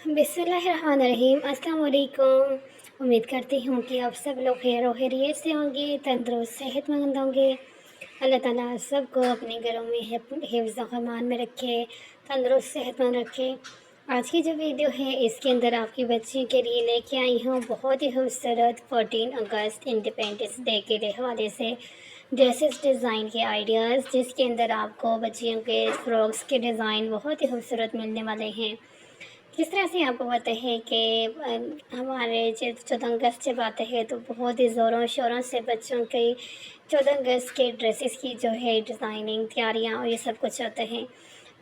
बिस्मिल्लाहिर्रहमानिर्रहीम। अस्सलाम वालेकुम। उम्मीद करती हूँ कि आप सब लोग खैर खैरियत से होंगे, तंदुरुस्त सेहतमंद होंगे। अल्लाह ताला सबको अपने घरों में हिफ्ज़ व अमान में रखे, तंदुरुस्त सेहतमंद रखे। आज की जो वीडियो है इसके अंदर आपकी बच्ची के लिए लेके आई हूँ बहुत ही खूबसूरत 14 अगस्त इंडिपेंडेंस डे के हवाले से ड्रेसेस डिज़ाइन के आइडियाज़, जिसके अंदर आपको बच्चियों के फ्रॉक्स के डिज़ाइन बहुत ही खूबसूरत मिलने वाले हैं। किस तरह से आपको पता है कि हमारे जब 14 अगस्त जब आते हैं तो बहुत ही ज़ोरों शोरों से बच्चों की 14 अगस्त के ड्रेसेस की जो है डिज़ाइनिंग तैयारियां और ये सब कुछ होते हैं।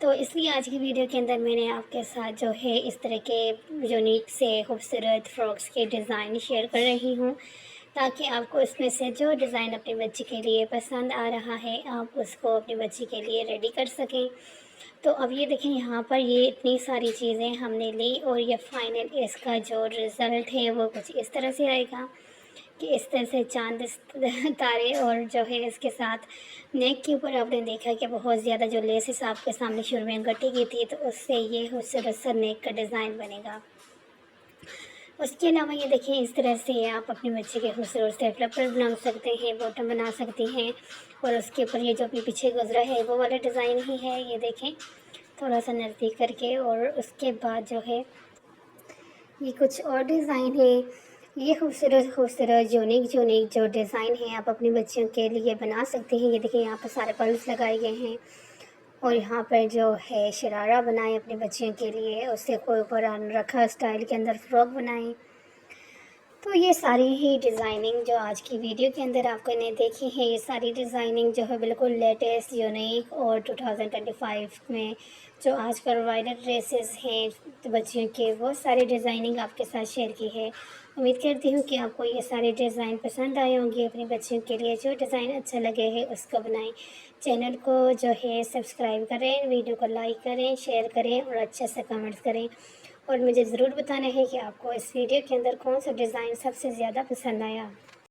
तो इसलिए आज की वीडियो के अंदर मैंने आपके साथ जो है इस तरह के यूनिक से खूबसूरत फ्रॉक्स के डिज़ाइन शेयर कर रही हूँ, ताकि आपको इसमें से जो डिज़ाइन अपनी बच्ची के लिए पसंद आ रहा है आप उसको अपनी बच्ची के लिए रेडी कर सकें। तो अब ये देखें, यहाँ पर ये इतनी सारी चीज़ें हमने ली और ये फाइनल इसका जो रिज़ल्ट है वो कुछ इस तरह से आएगा कि इस तरह से चांद तारे, और जो है इसके साथ नेक के ऊपर आपने देखा कि बहुत ज़्यादा जो लेसेस आपके सामने शुरू में कटी गई थी, तो उससे ये खूबसूरत सा नेक का डिज़ाइन बनेगा। उसके अलावा ये देखिए, इस तरह से आप अपने बच्चे के खूबसूरत से फ्लपर्स बना सकते हैं, बॉटम बना सकती हैं, और उसके ऊपर ये जो अभी पीछे गुजरा है वो वाला डिज़ाइन ही है। ये देखें थोड़ा सा नज़दीक करके, और उसके बाद जो है ये कुछ और डिज़ाइन है। ये खूबसूरत खूबसूरत यूनिक यूनिक जो डिज़ाइन है आप अपनी बच्चियों के लिए बना सकते हैं। ये देखिए यहाँ पर सारे पर्ल्स लगाए गए हैं, और यहाँ पर जो है शरारा बनाए अपने बच्चियों के लिए, उससे कोई ऊपर रखा स्टाइल के अंदर फ्रॉक बनाएं। तो ये सारी ही डिज़ाइनिंग जो आज की वीडियो के अंदर आपको ने देखी है, ये सारी डिज़ाइनिंग जो है बिल्कुल लेटेस्ट यूनिक और 2025 में जो आजकल वायरल ड्रेसेस हैं तो बच्चियों के, वो सारी डिज़ाइनिंग आपके साथ शेयर की है। उम्मीद करती हूँ कि आपको ये सारे डिज़ाइन पसंद आए होंगे। अपनी बच्चियों के लिए जो डिज़ाइन अच्छा लगे है उसको बनाएं। चैनल को जो है सब्सक्राइब करें, वीडियो को लाइक करें, शेयर करें और अच्छे से कमेंट्स करें। और मुझे ज़रूर बताना है कि आपको इस वीडियो के अंदर कौन सा डिज़ाइन सबसे ज़्यादा पसंद आया।